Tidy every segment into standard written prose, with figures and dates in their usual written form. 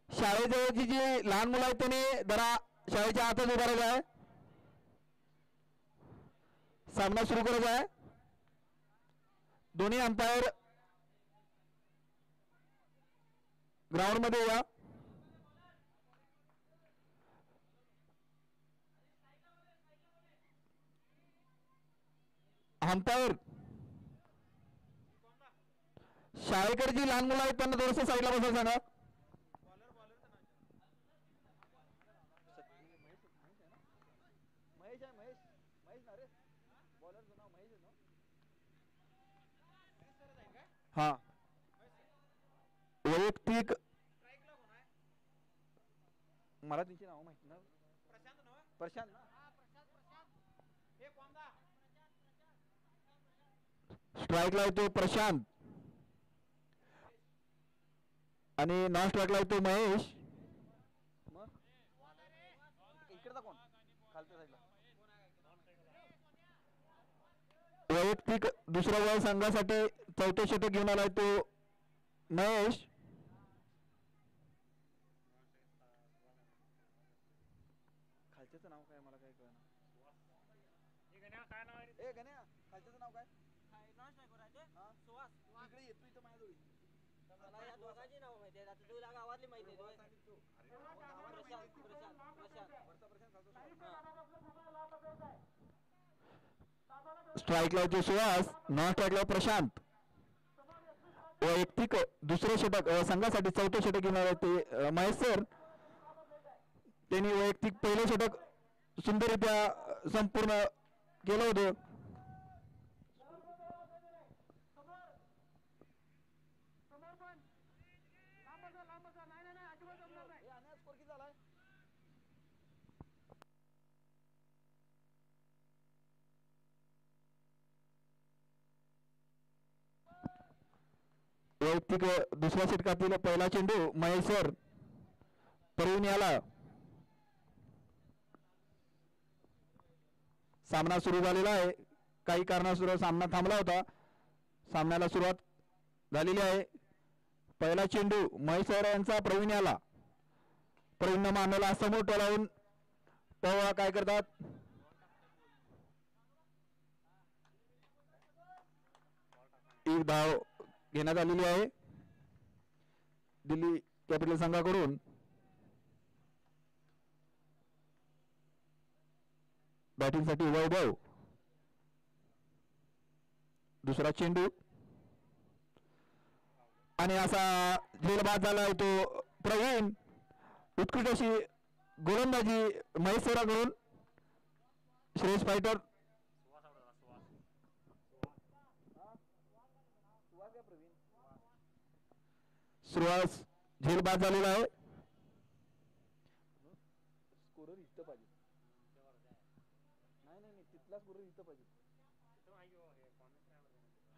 शाळेजवळची जी लहान मुलं आहेत त्यांनी जरा शाळेच्या आतच उभा राहायचं आहे. सामना सुरू करायचा आहे. दोन्ही अंपायर ग्राउंड मध्ये या. अंपायर शाळेकडे जी लहान मुलं आहेत त्यांना थोडंसं साईडला बसायला सांगा. हा वैयक्तिक मला त्यांची नाव माहिती ना. प्रशांत स्ट्राईकला येतो प्रशांत आणि नॉन स्ट्राईकला येतो महेश. इकडचा कोण खालच्या साईडला वैयक्तिक दुसऱ्या वय संघासाठी चौथे षटक घेऊन आलाय तो महेश. खालच्याचं नाव काय मला काय कळना. ए गण्या खालच्याचं नाव काय. इकडे येतो इथं माझ्याजवळ. मला या दोघांची नाव माहिती आहे. आता तुला गावातली माहिती आहे. स्ट्राईकला होते सुहास. नॉन स्ट्राईकला प्रशांत. वैयक्तिक दुसरे षटक संघासाठी चौथे षटक घेणार ते महेश सर. त्यांनी वैयक्तिक पहिले षटक सुंदररित्या संपूर्ण केलं होतं. वैयक्तिक दुसऱ्या षटकातील पहिला चेंडू महेश सर पळून याला. सामना सुरू झालेला आहे. काही कारणास्तव सामना थांबला होता. सामन्याला सुरुवात झालेली आहे. पहिला चेंडू महेश सर यांचा प्रवीण याला. प्रवीण मानवला समोर टोलावून पवा काय करतात. एक धाव घेण्यात आलेली आहे दिल्ली कॅपिटल संघाकडून. बॅटिंगसाठी वैभव. दुसरा चेंडू आणि असा झेलबाद झाला तो प्रवीण. उत्कृष्ट अशी गोलंदाजी महेश सराकडून. श्रेयस फायटर सुरुवात झेलबाद झालेला आहे. स्कोरर इथं पाहिजे. नाही तिथला स्कोरर इथं पाहिजे.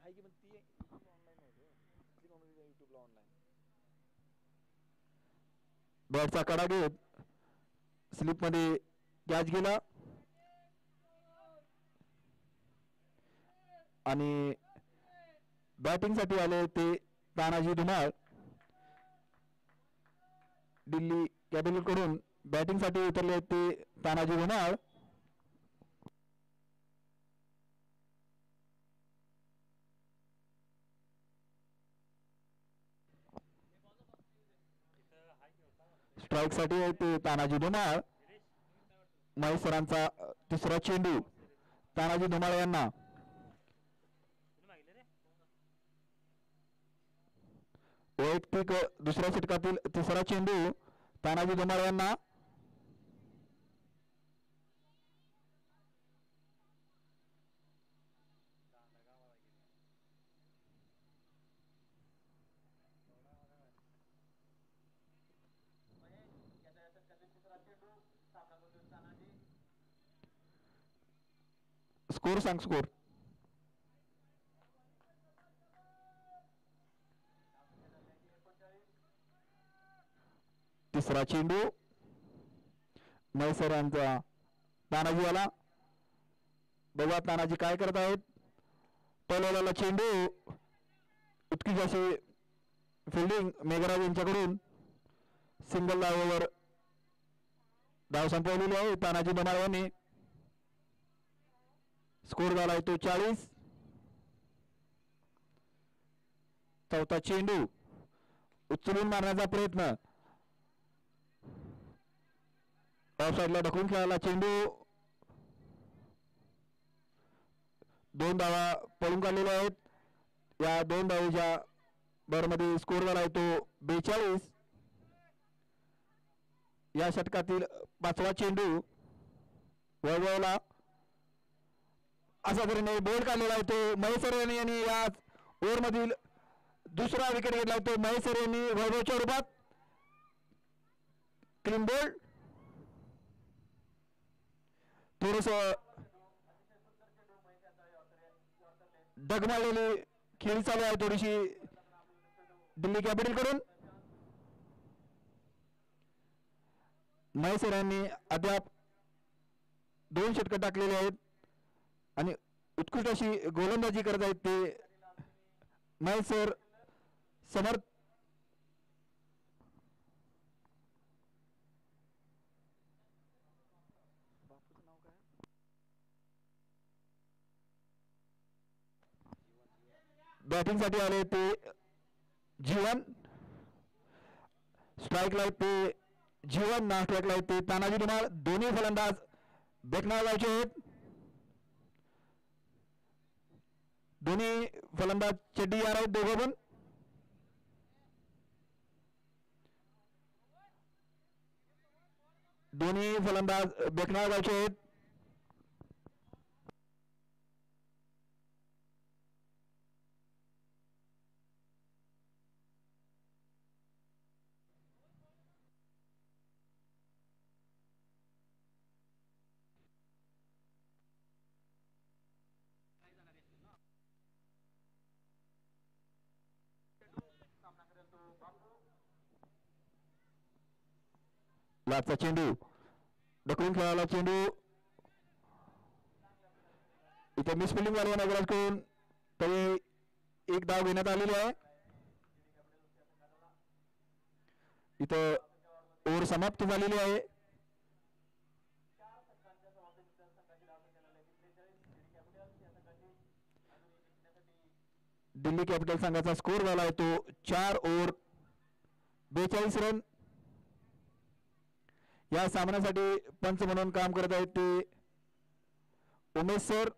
आहे की पण ती ऑनलाईन होतं. युट्यूबला ऑनलाईन बॅटचा कडा घेत स्लिप मध्ये कॅच गेला आणि बॅटिंग साठी आले ते तानाजी धुमाळ. दिल्ली कॅपिटल कडून बॅटिंग साठी उतरले ते तानाजी धुमाळ. स्ट्राईक साठी ते तानाजी धुमाळ. महेश सरांचा तिसरा चेंडू तानाजी धुमाळ यांना. वैयक्तिक दुसऱ्या षटकातील तिसरा चेंडू तानाजी धुमाळ यांना. स्कोर सांग स्कोर. तिसरा चेंडू महेश यांचा तानाजी आला. बघा तानाजी काय करत आहेत. पळवलेला चेंडू उत्कृष्ट अशी फिल्डिंग मेघराज यांच्याकडून. सिंगल धावेवर धाव संपवलेली आहे तानाजी धुमाळ यांनी. स्कोर झाला आहे तो 40. चौथा चेंडू उचलून मारण्याचा प्रयत्न, ऑफसाईडला ढकलून खेळाला चेंडू. 2 धावा पळून काढलेल्या आहेत. या 2 धावेच्या बरमध्ये स्कोर झाला आहे तो 42. या षटकातील 5वा चेंडू वैभवला अशा तऱ्हेने बोल्ड काढलेला आहे तो महेश सर यांनी. या ओव्हरमधील दुसरा विकेट घेतला तो महेश सर यांनी वैभवच्या रूपात. Clean bowled. थोडस डगमळलेली खेळी चालू आहे थोडीशी दिल्ली कॅपिटल कडून. महेश सर यांनी अद्याप 2 षटकं टाकलेले आहेत आणि उत्कृष्ट अशी गोलंदाजी करत आहेत ते महेश सर. समर्थ बॅटिंग साठी आले ते जीवन. स्ट्राईकला ते जीवन, ना स्ट्राईकला ते तानाजी धुमाळ. दोन्ही फलंदाज बेकनाळ गावचे आहेत. दोन्ही फलंदाज चड्डी यार आहेत दोघं पण. दोन्ही फलंदाज बेकनाळ गावचे आहेत. लाटचा चेंडू ढकलून खेळाला चेंडू. इथे मिसफिल्डिंग झाली नगराज कडून, तरी 1 धाव घेण्यात आलेली आहे. इथं ओव्हर समाप्त झालेली आहे. दिल्ली कॅपिटल संघाचा स्कोर झाला आहे तो 4 ओव्हर 42 रन. या सामन्यासाठी पंच म्हणून काम करत आहेत ते उमेश सर.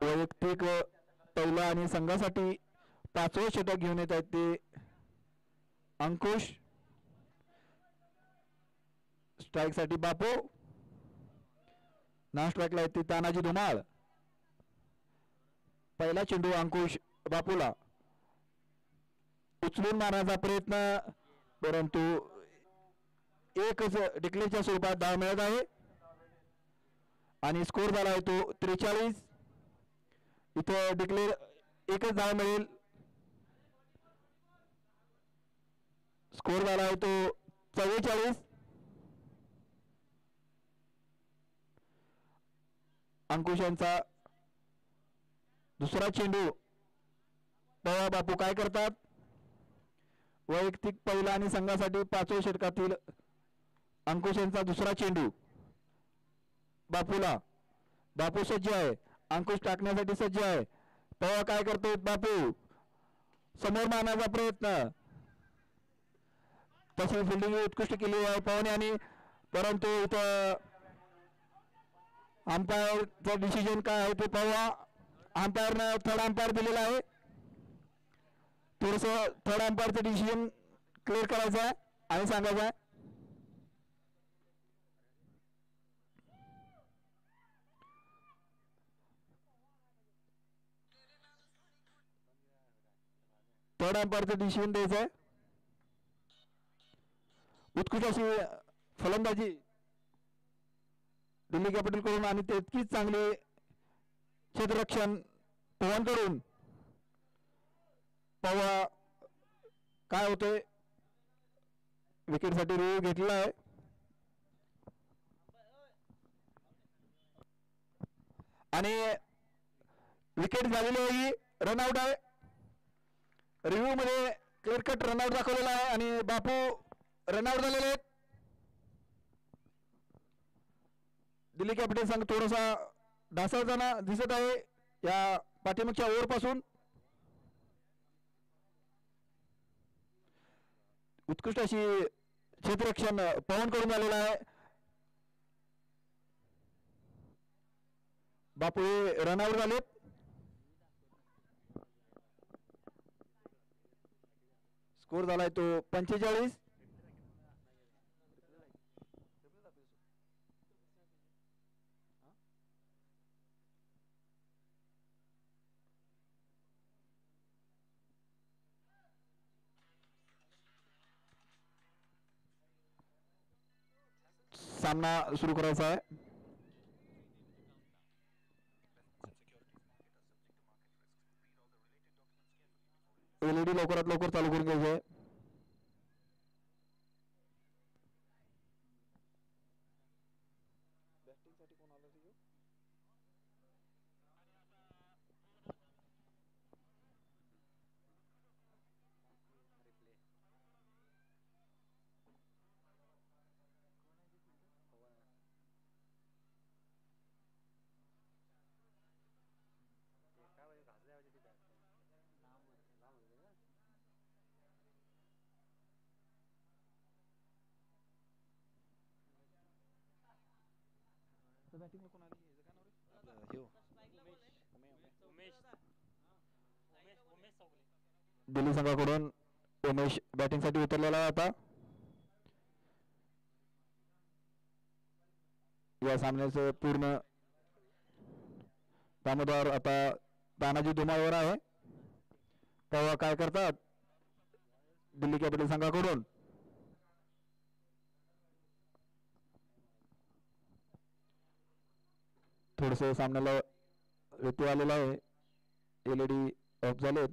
वैयक्तिक पहिला आणि संघासाठी 5वं षटक घेऊन येत आहेत ते अंकुश. स्ट्राईक साठी बापू, ना स्ट्राईकला येते तानाजी धुमाळ. पहिला चेंडू अंकुश बापूला उचलून मारण्याचा प्रयत्न, परंतु एकच डिक्लेअरच्या स्वरूपात धाव मिळत आहे आणि स्कोर झाला आहे तो 43. इथं डिक्लेअर एकच धाव मिळेल. स्कोर झाला आहे तो 44. अंकुश यांचा दुसरा चेंडू. पवा बापू काय करतात? वैयक्तिक पहिला आणि संघासाठी 5व्या षटकातील अंकुश यांचा दुसरा चेंडू बापूला. बापू सज्ज आहे, अंकुश टाकण्यासाठी सज्ज आहे. पवा काय करतो? बापू समोर मारण्याचा प्रयत्न. तशी फिल्डिंग उत्कृष्ट केली आहे पवाने यांनी, परंतु इथं अंपायरचा डिसिजन काय आहे ते पवा. अंपायरनं थर्ड अंपायर दिलेला आहे. थोडस थर्ड अंपायरचं डिसिजन क्लिअर करायचं आहे आणि सांगायचं आहे. थर्ड अंपायरचं डिसिजन द्यायचं आहे. उत्कृष्ट अशी फलंदाजी दिल्ली कॅपिटल कडून आणि तितकीच चांगली क्षेत्ररक्षण पवन कडून. पवा काय होते, विकेटसाठी रिव्ह्यू घेतलेला आहे. आणि विकेट झालेली आहे, रनआउट आहे. रिव्ह्यू मध्ये क्लिअर कट रनआउट दाखवलेला आहे आणि बापू रनआउट झालेले आहेत. दिल्ली कॅपिटल संघ थोडासा ढासळताना दिसत आहे या पाठीमागच्या ओव्हर पासून. उत्कृष्ट अशी क्षेत्ररक्षण पवन करून झालेलं आहे. बापू हे रनआउट झालेत. स्कोर झालाय तो 45. सामना सुरू करायचा आहे. एलईडी लवकरात लवकर चालू करून घ्यायचं आहे. दिल्ली संघाकडून उमेश बॅटिंगसाठी उतरलेला आहे आता. या सामन्याचं पूर्ण दामोदर आता तानाजी धुमाळवर आहे. तेव्हा काय करतात दिल्ली कॅपिटल संघाकडून. थोडस सामन्याला व्यत्यय आलेला आहे. एलईडी ऑफ झालेत.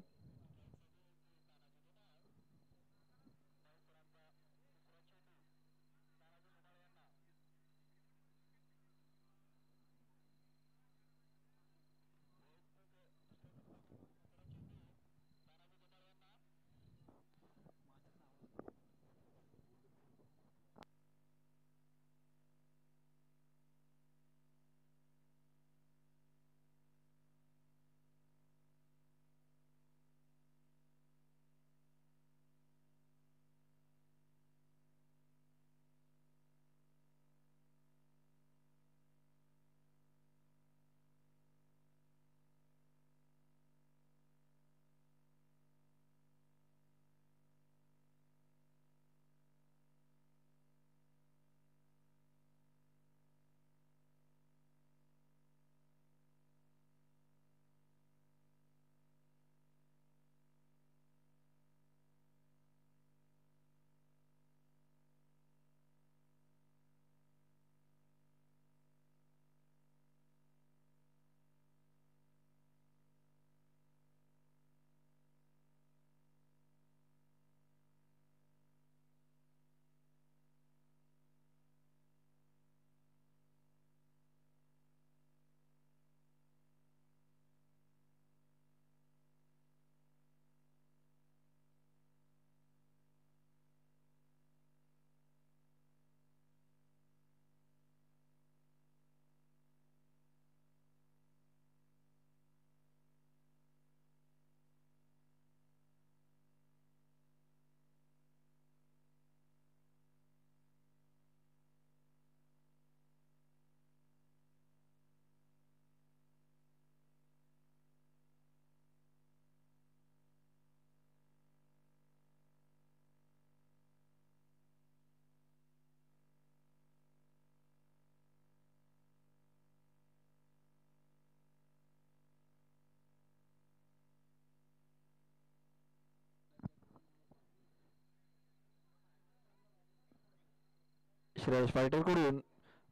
श्रेयस फायटर कडून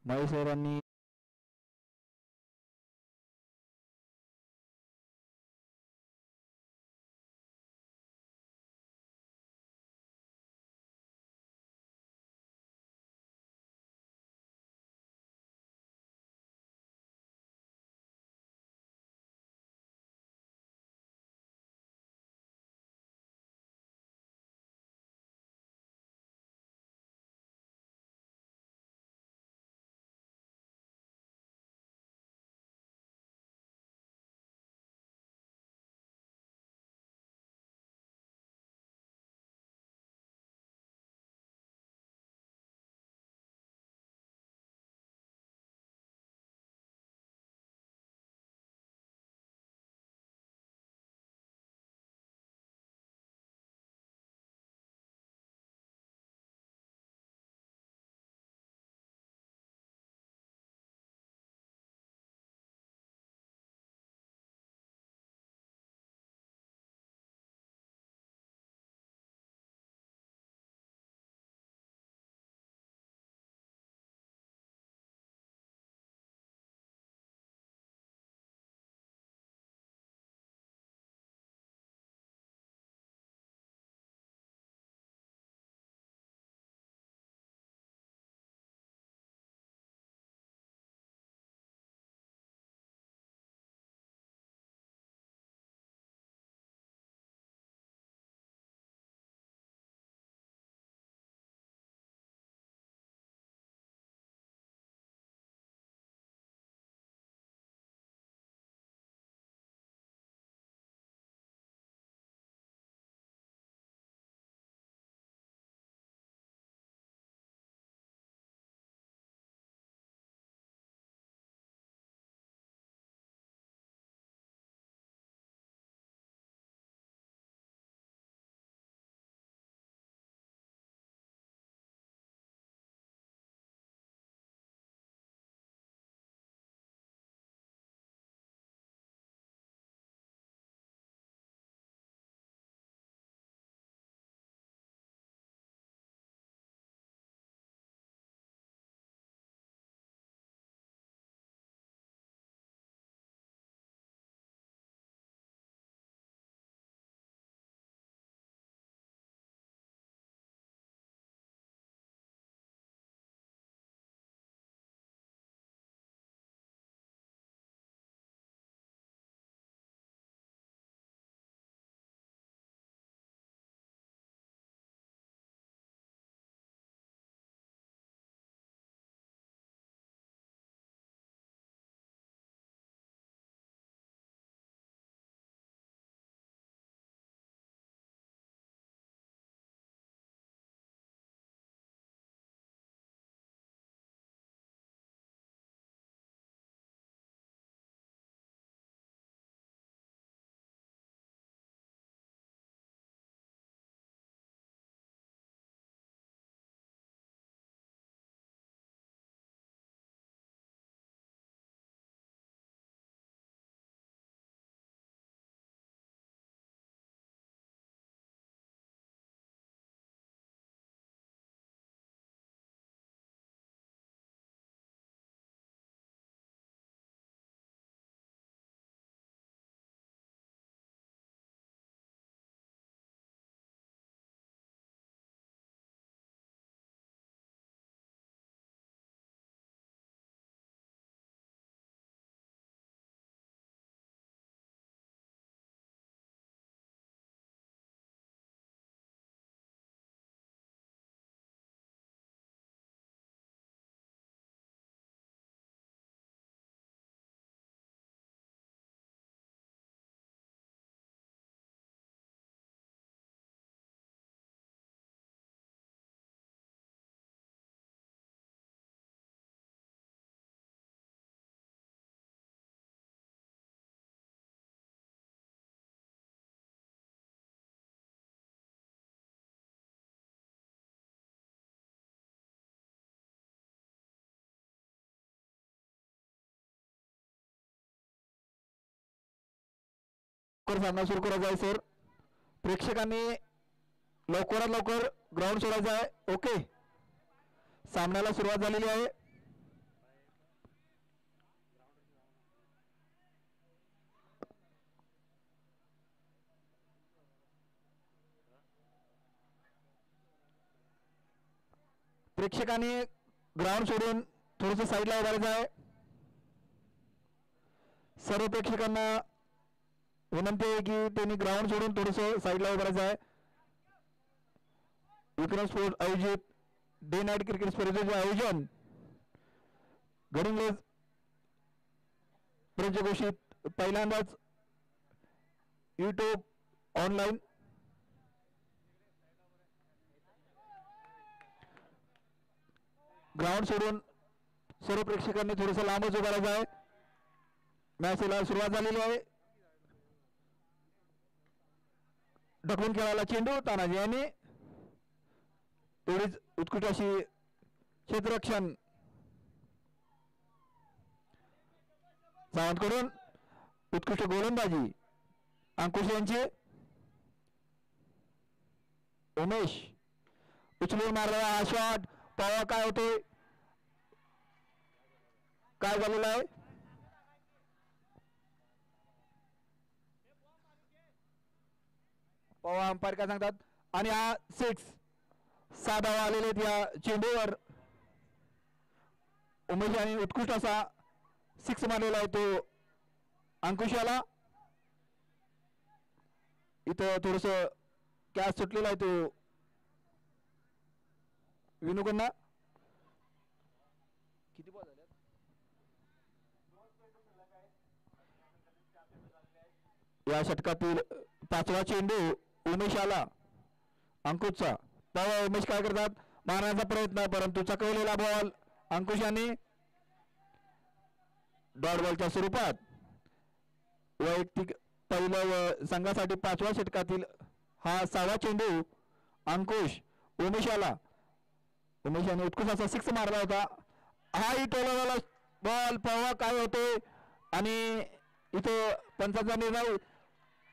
महेश सरांनी लवकर सामना सुरू करायचा आहे सर. प्रेक्षकांनी लवकरात लवकर ग्राउंड सोडायचं आहे. ओके, सामन्याला सुरुवात झालेली आहे. प्रेक्षकांनी ग्राउंड सोडून थोडंसं साईडला उभारायचं आहे. सर्व प्रेक्षकांना विनंती आहे की त्यांनी ग्राउंड सोडून थोडंसं साईडला उभारायचं आहे. विक्रम स्पोर्ट आयोजित डे नाईट क्रिकेट स्पर्धेचे आयोजन गडिंग्लज पंचघोषित पहिल्यांदाच यूट्यूब ऑनलाईन. ग्राउंड सोडून सर्व प्रेक्षकांनी थोडंसं लांबच उभारायचं आहे. मॅचला सुरुवात झालेली आहे. ढकलून खेळायला चेंडू तानाजी यांनी तेवढीच उत्कृष्ट अशी क्षेत्ररक्षण सावंतकडून. उत्कृष्ट गोलंदाजी अंकुश यांची. उमेश उचलून मारलेला हा शॉट पावा काय होतोय, काय झालेलं आहे. पवा अंपायर काय सांगतात. आणि हा 6 धावा आलेले आहेत या चेंडूवर. उमेश यांनी उत्कृष्ट असा 6 मारलेला आहे तो अंकुशाला. इथं थोडस कॅच सुटलेला आहे तो विनूकडनं. किती बॉल झाले या षटकातील 5वा चेंडू उमेशाला अंकुशचा. तेव्हा उमेश काय करतात, मारण्याचा प्रयत्न परंतु चकवलेला बॉल अंकुशाने डॉट बॉलच्या स्वरूपात. वैयक्तिक पहिलं व संघासाठी 5व्या षटकातील हा 6वा चेंडू अंकुश उमेशाला. उमेशाने उत्कृष्ट असा 6 मारला होता. हाही टोलवलेला बॉल पहा काय होते आणि इथं पंचांचा निर्णय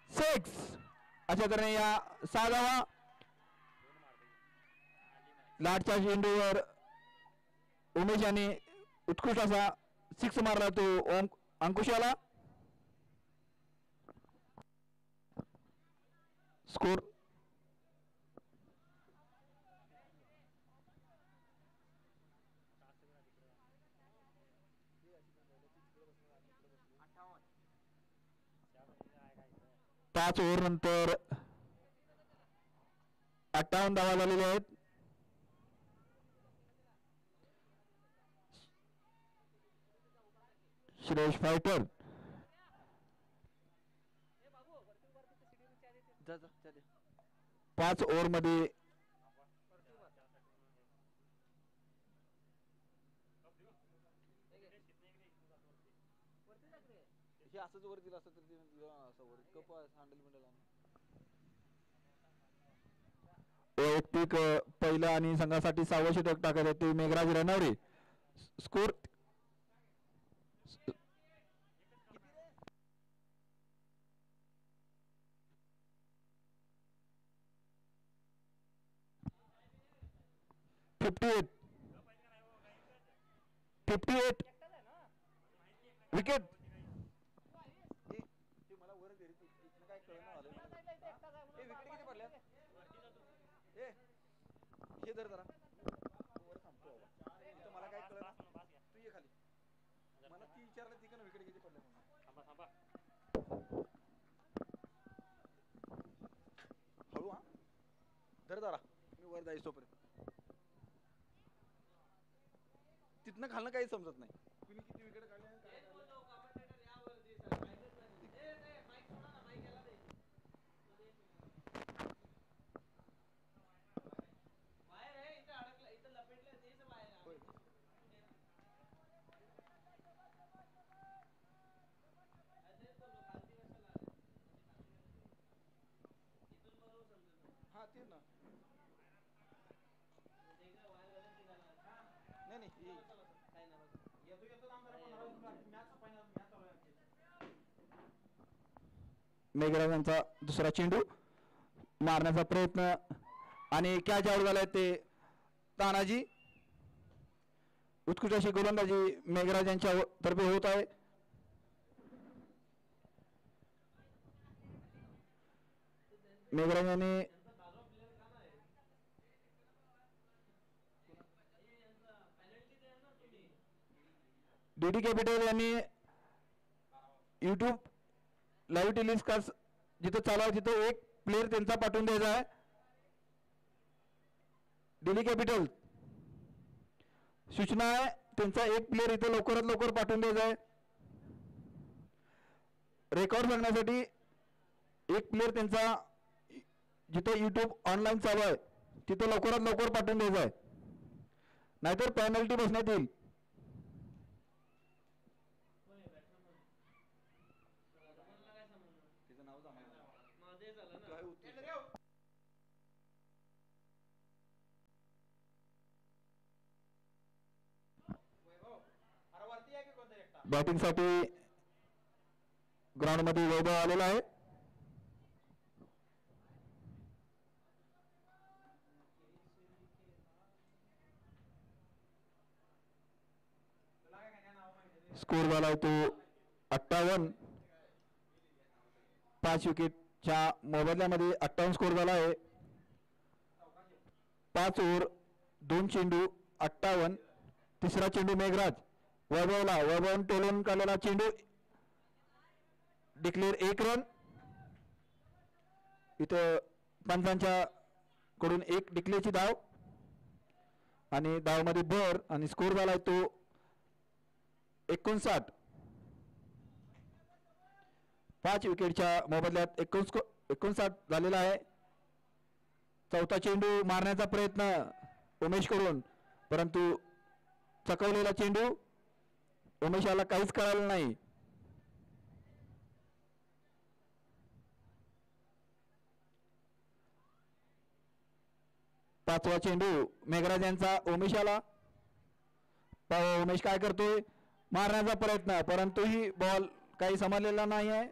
6 अशा तऱ्हेने या 6 धावा. लाटच्या चेंडूवर उमेश यांनी उत्कृष्ट असा 6 मारला तो अंकुशाला. स्कोर 5 ओव्हर नंतर 58 धावा झालेल्या आहेत. श्रेयस फायटर 5 ओव्हर मध्ये असंच वर दिलं असतं तर कप हँडल मिळाला. वैयक्तिक पहिला आणि संघासाठी 6वं षटक टाकत ते मेघराज रनवरे. Score 58 wicket. हे धर जरा वर थांबतो बाबा. मला काय कळलं ना, तू ये खाली. मला ती विचारलं ती का विकेट किती पडल्या म्हणून. थांबा हळू. हा धर जरा, मी वर जायच तोपर्यंत. तिथनं खालनं काही समजत नाही. कुणी किती विकेट काढल्या हा ते ना. नाही नाही येतो येतो. मेघराज यांचा दुसरा चेंडू मारण्याचा प्रयत्न आणि कॅच आउट झालाय ते तानाजी. उत्कृष्ट अशी गोलंदाजी मेघराज यांच्या तर्फे होत आहे. मेघराज यांनी डीडी कॅपिटल यांनी यूट्यूब लाईव्ह टेलिकास्ट जिथं चालू आहे तिथं एक प्लेअर त्यांचा पाठवून द्यायचा आहे. डीडी कॅपिटल सूचना आहे त्यांचा एक प्लेअर इथे लवकरात लवकर पाठवून द्यायचा आहे. रेकॉर्ड बघण्यासाठी एक प्लेअर त्यांचा जिथे यूट्यूब ऑनलाईन चालू आहे तिथे लवकरात लवकर पाठवून द्यायचा आहे, नाहीतर पेनल्टी बसण्यात येईल. बॅटिंगसाठी ग्राउंड मध्ये वैभव आलेला आहे. स्कोर झाला तो 58. 5 विकेटच्या मोबदल्यामध्ये 58 स्कोर झाला आहे. 5 ओव्हर 2 चेंडू 58. तिसरा चेंडू मेघराज वैभवने टोलून काढलेला चेंडू डिक्लेअर 1 रन. इथं पंचांच्या कडून एक डिक्लेअरची धाव आणि धावमध्ये भर आणि स्कोर झालाय तो 59. 5 विकेटच्या मोबदल्यात 59 झालेला आहे. चौथा चेंडू मारण्याचा प्रयत्न उमेश कडून, परंतु चकवलेला चेंडू उमेशाला काहीच कळालं नाही. पाचवा चेंडू मेघराज यांचा उमेशाला. उमेश काय करतोय, मारण्याचा प्रयत्न, परंतु ही बॉल काही समजलेला नाही आहे.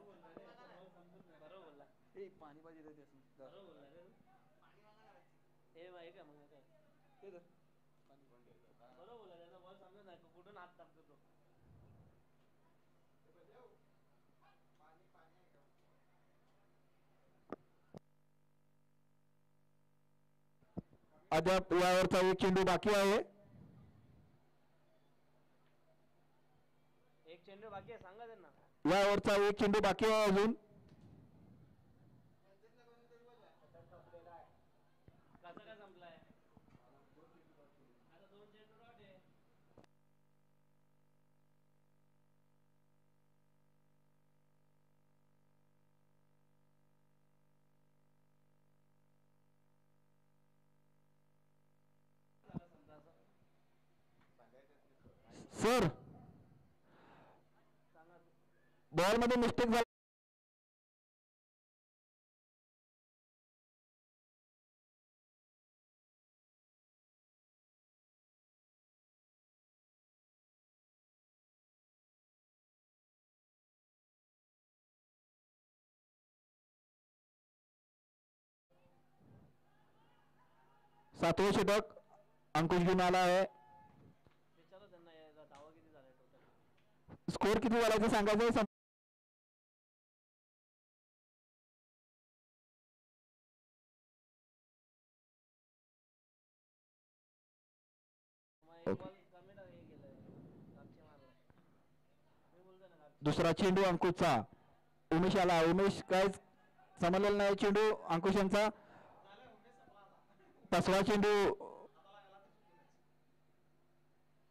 अद्याप यावरचा एक चेंडू बाकी आहे. एक चेंडू बाकी आहे, सांगा त्यांना. यावरचा एक चेंडू बाकी आहे अजून. कसा काय संपलाय? आता 2 चेंडू रॉट आहे. सर बॉल मध्ये मिस्टेक झाली. सातवे षटक अंकुश घेऊन आला आहे. स्कोर किती झाला ते सांगायचं. दुसरा चेंडू अंकुशचा. उमेश आला. उमेश काय समजलेला नाही चेंडू अंकुश यांचा. पाचवा चेंडू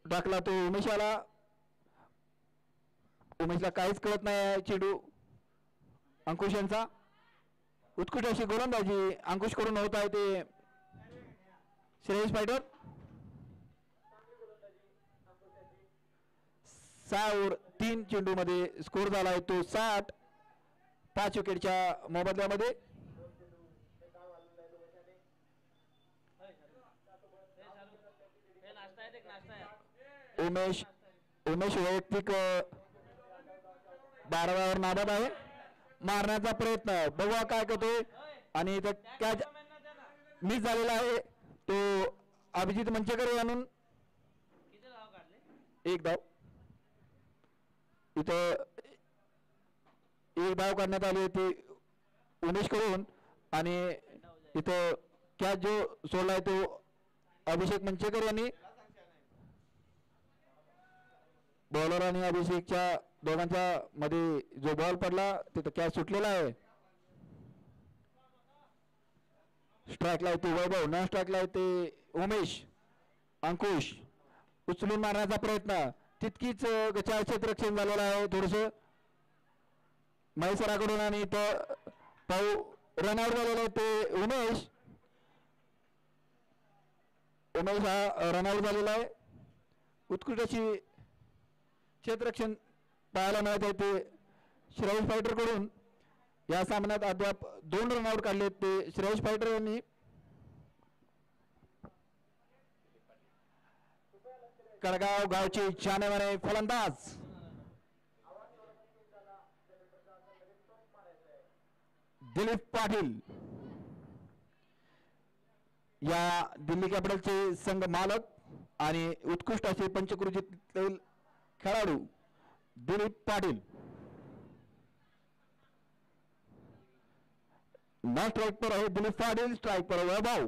टाकला तो उमेश आला. उमेशला काहीच कळत नाही चेंडू अंकुश यांचा. उत्कृष्ट अशी गोलंदाजी अंकुश कडून होत आहे ते श्रेयस फायटर. 6 ओव्हर 3 चेंडू मध्ये स्कोर झाला आहे तो 60. 5 विकेटच्या मोबदल्यामध्ये. उमेश वैयक्तिक 12 नाबाद आहे. मारण्याचा प्रयत्न बघूया काय करतोय आणि इथं कॅच मिस झालेला आहे तो अभिजित मंचेकर यांनी किती धाव काढले? एक धाव इथं एक धाव काढण्यात आली होती उमेश करून आणि इथं कॅच जो सोडलाय तो अभिषेक मंचेकर यांनी बॉलर आणि अभिषेकच्या दोघांच्या मध्ये जो बॉल पडला तिथं कॅच सुटलेला आहे स्ट्राईकला येते वैभव न स्ट्राईकला येते उमेश अंकुश उचलून मारण्याचा प्रयत्न तितकीच गचाळ क्षेत्ररक्षण झालेलं आहे थोडस महेश्वराकडून आणि इथं पाऊ रनआउट झालेला आहे ते उमेश उमेश हा रनआउट झालेला आहे उत्कृष्ट अशी क्षेत्ररक्षण पाहायला मिळत आहे ते श्रेयस फायटर कडून या सामन्यात अद्याप 2 रनआउट काढले ते श्रेयस फायटर यांनी कडगाव गावचे जानेवाने फलंदाज दिलीप पाटील या दिल्ली कॅपिटलचे संघ मालक आणि उत्कृष्ट असे पंचक्रोशीतील खेळाडू दिलीप पाटील न स्ट्राईक पर आहे दिलीप पाटील स्ट्राईक पर वैभव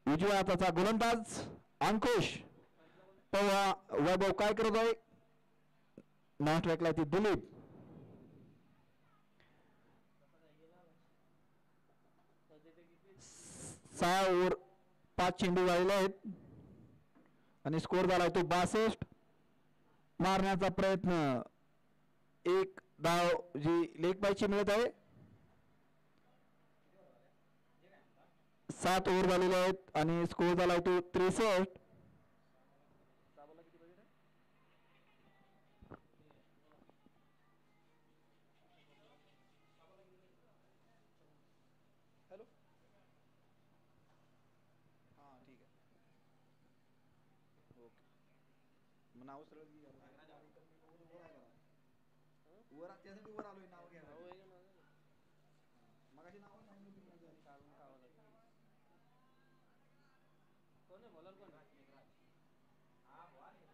उजव्या हाताचा गोलंदाज अंकुश पवा वैभव काय करत आहे नॉन स्ट्राईकला ती दिलीप सहा ओव्हर 5 चेंडू झालेले आहेत आणि स्कोर झालाय तो 62 मारण्याचा प्रयत्न एक धाव जी लेग बायची मिळत आहे 7 ओव्हर झालेले आहेत आणि स्कोर झालाय तो 63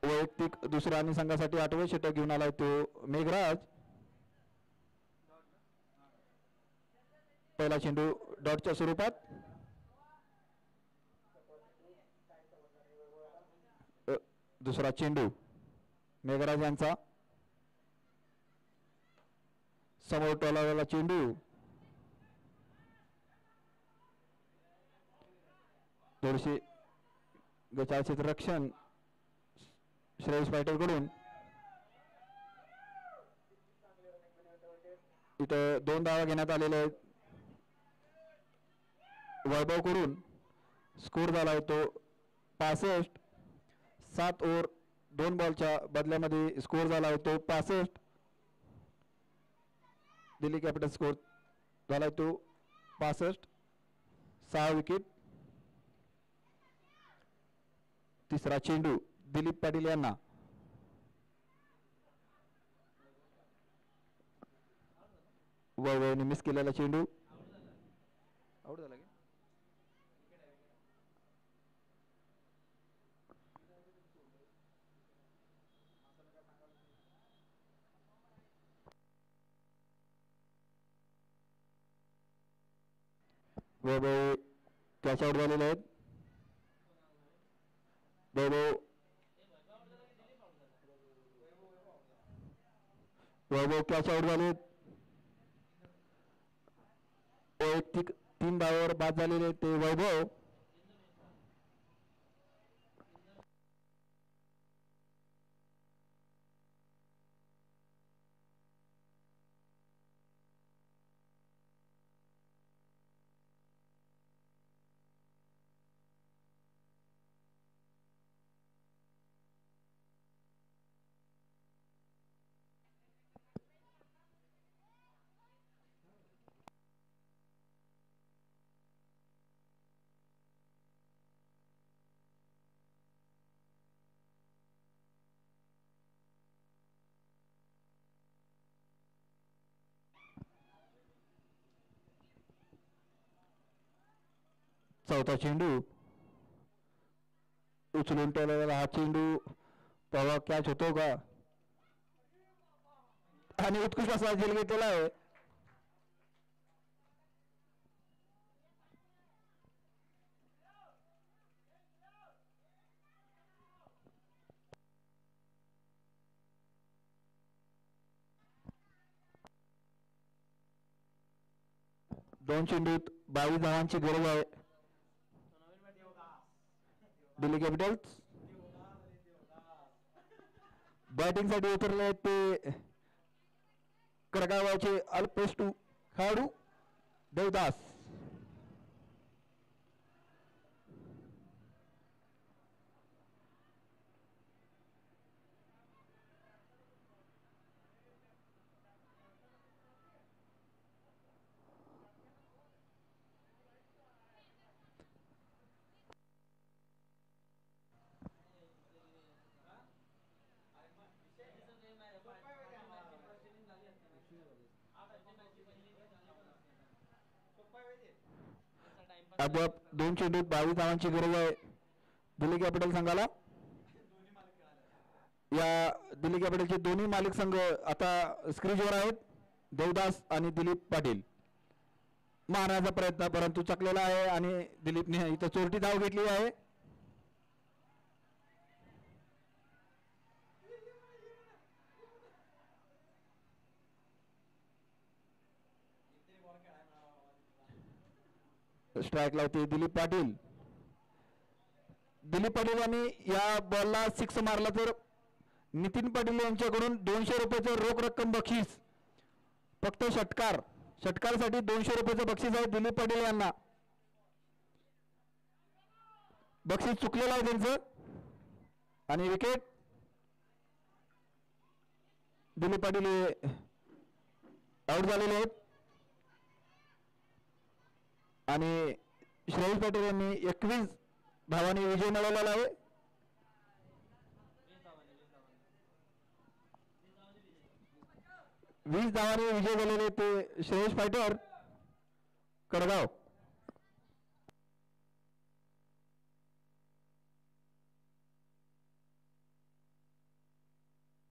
वैयक्तिक दुसऱ्या आणि संघासाठी 8वे षटक घेऊन आलाय तो मेघराज पहिला चेंडू डॉटच्या स्वरूपात दुसरा चेंडू मेघराज यांचा समोर टोलावलेला चेंडू थोडीशी गचाळ क्षेत्ररक्षण श्रेयस पाटील कडून इथं 2 धावा घेण्यात आलेले आहेत वैभव कडून स्कोर झालाय तो 65 7 ओव्हर 2 बॉलच्या बदल्यामध्ये स्कोर झाला तो 65 दिल्ली कॅपिटल स्कोर झालाय तो 65 6 विकेट तिसरा चेंडू दिलीप पाटील यांना वैभवने मिस केलेला चेंडू आउट झाला वैभव कॅच आउट झालेले आहेत वैभव कॅच आउट झाले वैयक्तिक 3 धावावर बाद झालेले ते वैभव चौथा चेंडू उचलून ठेवलेला हा चेंडू पवा कॅच होतो का आणि उत्कृष्ट असा झेल घेतलेला आहे. दोन चेंडूत 22 धावांची गरज आहे दिल्ली कॅपिटल्स. बॅटिंग साठी उतरले आहेत ते कडगावाचे अल्पेष्टू खेळाडू देवदास. आपोआप दोन चेंडूत 22 धावांची गरज आहे दिल्ली कॅपिटल संघाला. या दिल्ली कॅपिटलचे दोन्ही मालिक संघ आता स्क्रीजवर आहेत. देवदास आणि दिलीप पाटील मारण्याचा प्रयत्न परंतु चकलेला आहे आणि दिलीपने इथं चोरटी धाव घेतली आहे. स्ट्राईक लावते दिलीप पाटील. दिलीप पाटील यांनी या बॉलला 6 मारला तर नितीन पाटील यांच्याकडून 200 रुपयाचं रोख रक्कम बक्षीस. फक्त षटकारसाठी 200 रुपयाचं बक्षीस आहे दिलीप पाटील यांना. बक्षीस चुकलेलं आहे त्यांचं आणि विकेट. दिलीप पाटील आउट झालेले आहेत आणि श्रेयस पाटील यांनी 21 धावांनी विजय मिळवलेला आहे. 20 धावांनी विजय झालेले ते श्रेयस फायटर कडगाव.